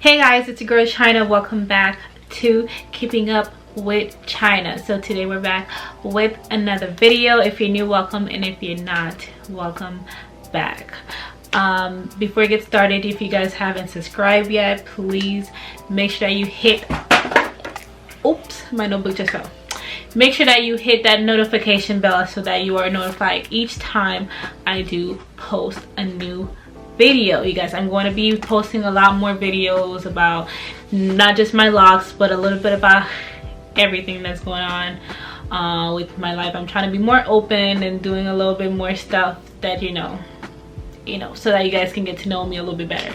Hey guys, it's your girl China. Welcome back to Keeping Up with China. So today we're back with another video. If you're new, welcome, and if you're not, welcome back. Before we get started, if you guys haven't subscribed yet, please make sure that you hit, oops, my notebook just fell. Make sure that you hit that notification bell so that you are notified each time I do post a new video. You guys, I'm going to be posting a lot more videos about not just my vlogs, but a little bit about everything that's going on with my life. I'm trying to be more open and doing a little bit more stuff that you know, so that you guys can get to know me a little bit better.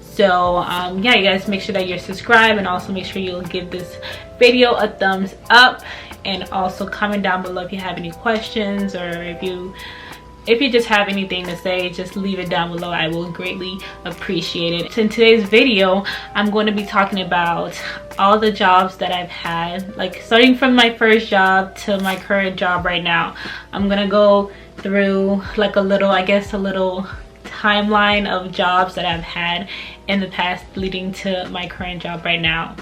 So yeah, you guys, make sure that you're subscribed, and also make sure you'll give this video a thumbs up, and also comment down below if you have any questions, or if you just have anything to say, just leave it down below. I will greatly appreciate it. So in today's video, I'm going to be talking about all the jobs that I've had, like starting from my first job to my current job right now. I'm gonna go through like a little timeline of jobs that I've had in the past leading to my current job right now.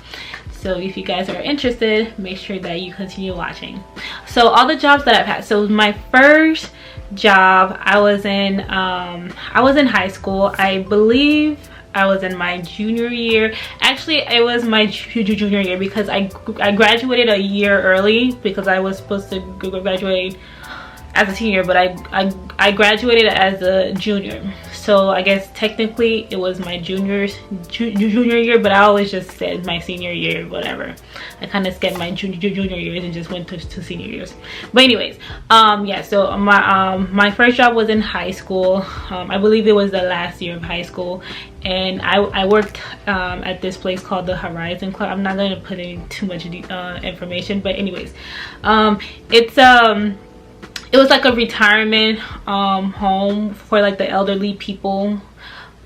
So if you guys are interested, make sure that you continue watching. So all the jobs that I've had. So my first job, I was in high school. I believe I was in my junior year. Actually, it was my junior year because I graduated a year early because I was supposed to graduate as a senior, but I graduated as a junior. So I guess technically it was my junior year, but I always just said my senior year, whatever. I kind of skipped my junior years and just went to senior years. But anyways, yeah, so my first job was in high school. I believe it was the last year of high school, and I worked at this place called the Horizon Club. I'm not going to put in too much information, but anyways, it was like a retirement home for like the elderly people,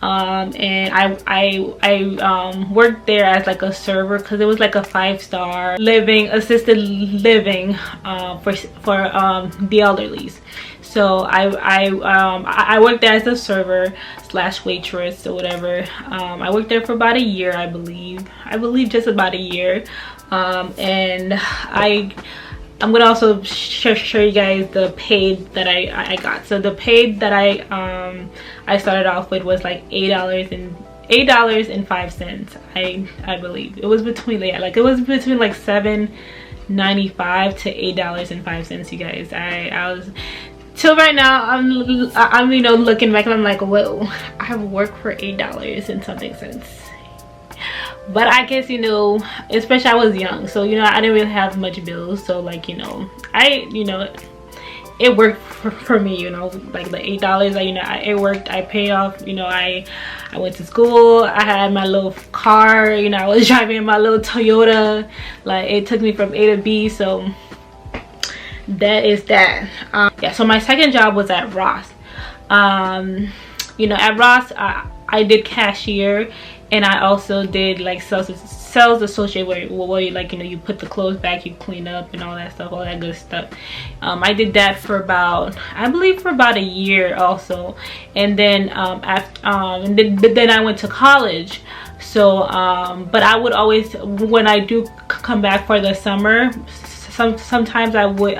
and I worked there as like a server because it was like a 5-star assisted living for the elderlies. So I worked there as a server / waitress or whatever. I worked there for about a year, I believe just about a year, and I'm gonna also show you guys the pay that I got. So the pay that I started off with was like $8.05. I believe it was between like $7.95 to $8.05. You guys, I was, till right now I'm looking back and I'm like, whoa, I have worked for $8 and something cents. But I guess, especially I was young, so I didn't really have much bills, so like it worked for me, like the $8, it worked. I paid off, I went to school, I had my little car, I was driving my little Toyota, like it took me from A to B. So that is that. Yeah, so my second job was at Ross. At Ross I did cashier, and I also did like sales associate where you put the clothes back, you clean up and all that stuff, all that good stuff. I did that for about, I believe, for about a year also, and then then I went to college. So but I would always, when I do come back for the summer, sometimes I would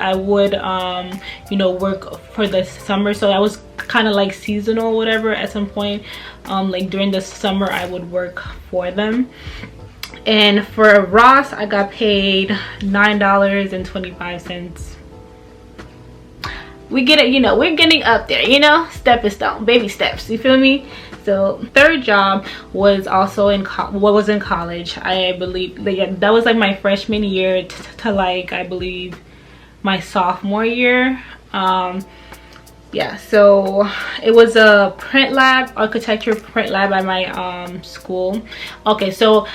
work for the summer. So I was kind of like seasonal, whatever. At some point, like during the summer, I would work for them. And for Ross, I got paid $9.25. We get it, we're getting up there, stepping stone, baby steps, you feel me? So third job was also in college. I believe that was like my freshman year to like, I believe, my sophomore year. Yeah, so it was a print lab, architecture print lab at my school. Okay, so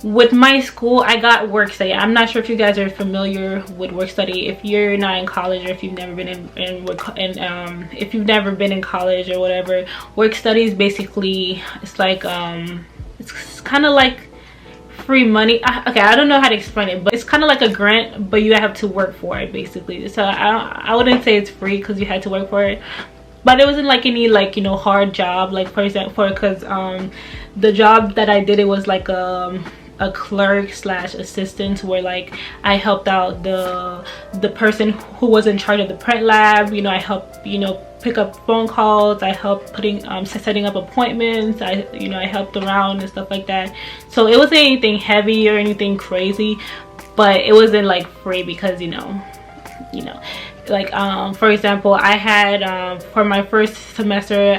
with my school, I got work study. I'm not sure if you guys are familiar with work study. If you're not in college, or if you've never been if you've never been in college or whatever, work study is basically, it's like it's kind of like free money. Okay, I don't know how to explain it, but it's kind of like a grant, but you have to work for it basically. So I wouldn't say it's free because you had to work for it, but it wasn't like any like, you know, hard job. Like for example, because the job that I did, it was like a clerk slash assistant, where like I helped out the person who was in charge of the print lab. You know, I helped, you know, pick up phone calls, I helped putting setting up appointments, I helped around and stuff like that. So it wasn't anything heavy or anything crazy, but it wasn't like free, because you know like for example, I had for my first semester,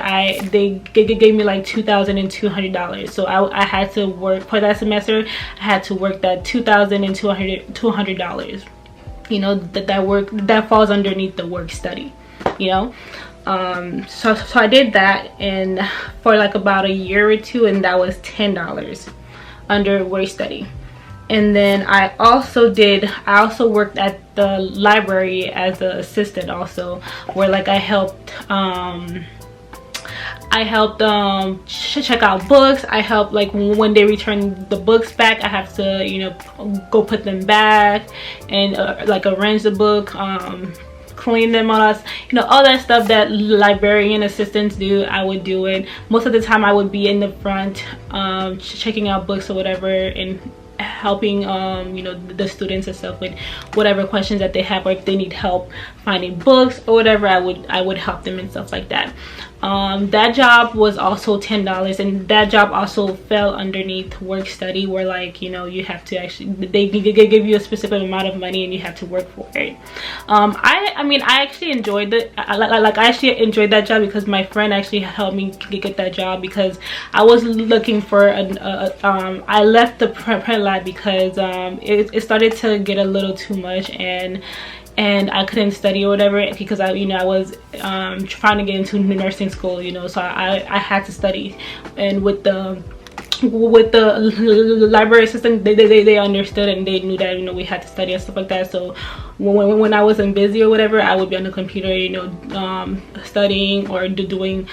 they gave me like $2,200. So I had to work for that semester. I had to work that $2,200. You know, that falls underneath the work study, you know. So I did that, and for like about a year or two, and that was $10 under work study. And then I also worked at the library as an assistant also, where like I helped check out books. I helped, like when they return the books back, I have to, you know, go put them back and like arrange the book, clean them, all that, you know, all that stuff that librarian assistants do. I would do it. Most of the time I would be in the front checking out books or whatever, and helping you know, the students and stuff with whatever questions that they have, or if they need help finding books or whatever, I would help them and stuff like that. That job was also $10, and that job also fell underneath work study, where like, you know, you have to actually, they give you a specific amount of money and you have to work for it. I mean, I actually enjoyed it. I actually enjoyed that job, because my friend actually helped me get that job, because I was looking for I left the print lab because it started to get a little too much, and I couldn't study or whatever, because I was trying to get into nursing school, you know, so I had to study. And with the library assistant, they understood, and they knew that, you know, we had to study and stuff like that. So when I wasn't busy or whatever, I would be on the computer, you know, studying or doing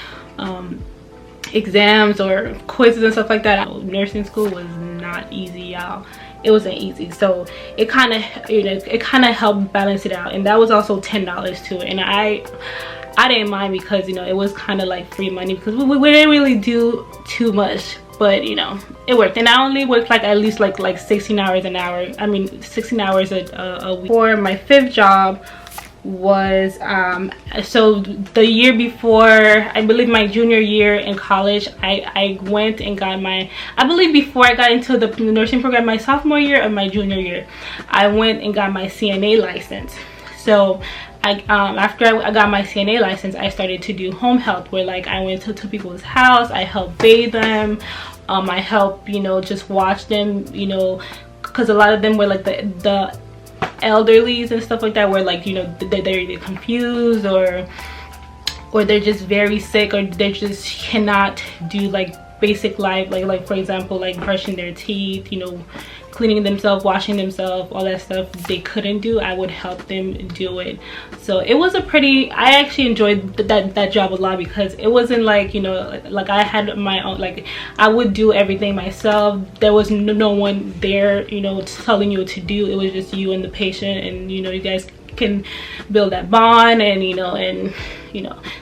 exams or quizzes and stuff like that. Nursing school was not easy, y'all. It wasn't easy, so it kind of, you know, it kind of helped balance it out. And that was also $10 too, and I didn't mind, because you know, it was kind of like free money, because we didn't really do too much, but you know, it worked. And I only worked like at least like 16 hours an hour. I mean 16 hours a week. For my fifth job was so the year before, I believe my junior year in college, I went and got my, I believe before I got into the nursing program, my sophomore year or my junior year, I went and got my CNA license. So after I got my CNA license, I started to do home health, where like I went to people's house, I helped bathe them, I helped, you know, just watch them, you know, because a lot of them were like the elderlies and stuff like that, where like, you know, they're confused, or they're just very sick, or they just cannot do like basic life, like for example, like brushing their teeth, you know, cleaning themselves, washing themselves, all that stuff they couldn't do. I would help them do it. So it was a pretty, I actually enjoyed that job a lot, because it wasn't like, you know, like I had my own, like I would do everything myself. There was no one there, you know, telling you what to do. It was just you and the patient, and you know, you guys can build that bond, and you know,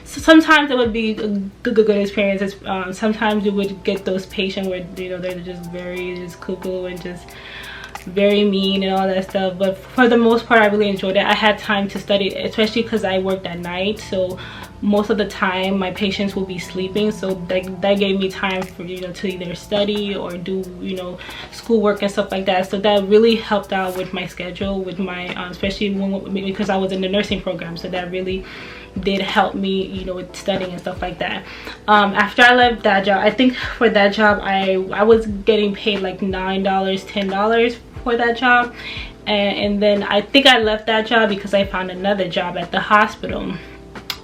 so sometimes it would be good experiences. Sometimes you would get those patients where, you know, they're just very cuckoo and just very mean and all that stuff. But for the most part, I really enjoyed it. I had time to study, especially because I worked at night, so most of the time my patients will be sleeping, so that gave me time for, you know, to either study or do, you know, schoolwork and stuff like that. So that really helped out with my schedule, with my especially because I was in the nursing program, so that really did help me, you know, with studying and stuff like that. After I left that job, I think for that job I was getting paid like $9, $10 for that job, and then I think I left that job because I found another job at the hospital,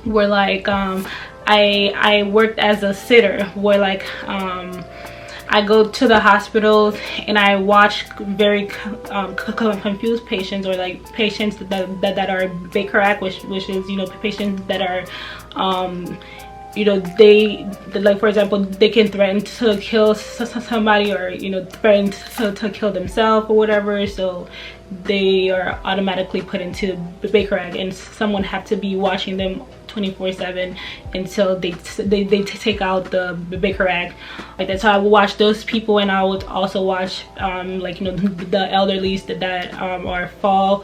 where like I worked as a sitter, where like I go to the hospitals and I watch very confused patients, or like patients that are Baker Act, which is, you know, patients that are you know, like for example, they can threaten to kill somebody, or you know, threaten to kill themselves or whatever, so they are automatically put into the Baker Act, and someone have to be watching them 24/7 until they take out the Baker Act like that. So I would watch those people, and I would also watch like, you know, the elderly that are fall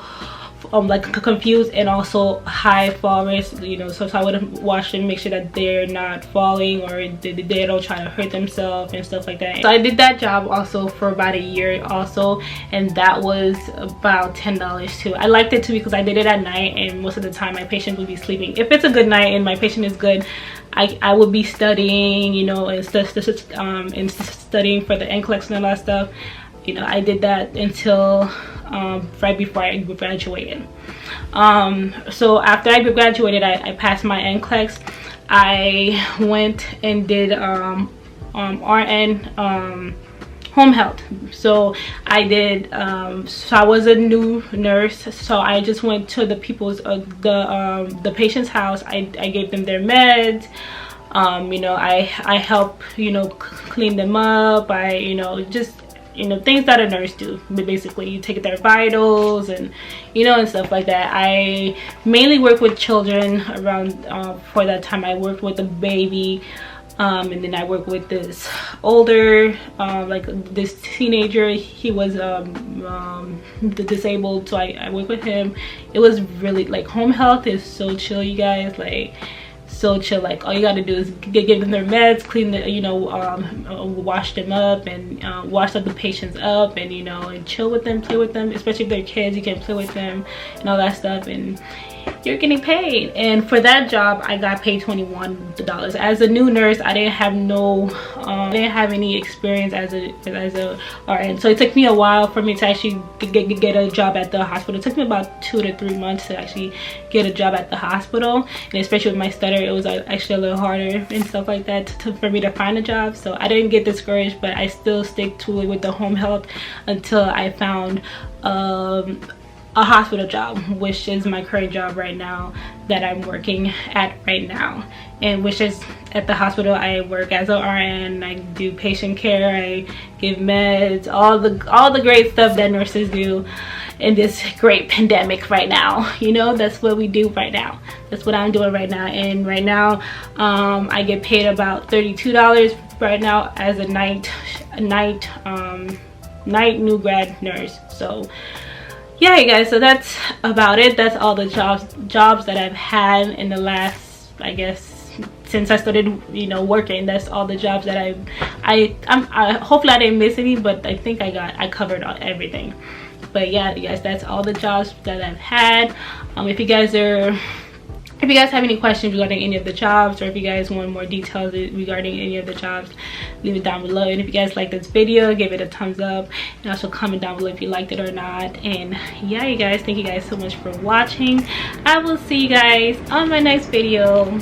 like confused and also high fall risk, you know. So I would watch them, make sure that they're not falling or they don't try to hurt themselves and stuff like that. So I did that job also for about a year also, and that was about $10 too. I liked it too because I did it at night, and most of the time my patient would be sleeping. If it's a good night and my patient is good, I would be studying, you know, and studying for the NCLEX and all that stuff. You know, I did that until right before I graduated. So after I graduated, I passed my NCLEX. I went and did RN home health. So I did so I was a new nurse, so I just went to the people's the patient's house. I gave them their meds. You know, I help, you know, clean them up. I, you know, just, you know, things that a nurse do. But basically, you take their vitals and, you know, and stuff like that. I mainly work with children around for that time. I worked with a baby, and then I worked with this older like this teenager. He was disabled, so I worked with him. It was really, like, home health is so chill, you guys. Like, so chill. Like, all you got to do is give them their meds, clean the, you know, wash them up, and wash up the patients up, and, you know, and chill with them, play with them. Especially if they're kids, you can play with them and all that stuff, and you're getting paid. And for that job, I got paid $21. As a new nurse, I didn't have any experience as a RN, so it took me a while for me to actually get a job at the hospital. It took me about 2 to 3 months to actually get a job at the hospital, and especially with my stutter, it was actually a little harder and stuff like that for me to find a job. So I didn't get discouraged, but I still stick to it with the home health until I found a hospital job, which is my current job right now that I'm working at right now, and which is at the hospital. I work as an RN. I do patient care, I give meds, all the great stuff that nurses do in this great pandemic right now. You know, that's what we do right now. That's what I'm doing right now. And right now I get paid about $32 right now as a night new grad nurse. So yeah, you guys, so that's about it. That's all the jobs that I've had in the last, I guess, since I started, you know, working. That's all the jobs that I hopefully I didn't miss any, but I think I covered everything. But yeah, you guys, that's all the jobs that I've had. If you guys have any questions regarding any of the jobs, or if you guys want more details regarding any of the jobs, leave it down below. And if you guys like this video, give it a thumbs up, and also comment down below if you liked it or not. And yeah, you guys, thank you guys so much for watching. I will see you guys on my next video.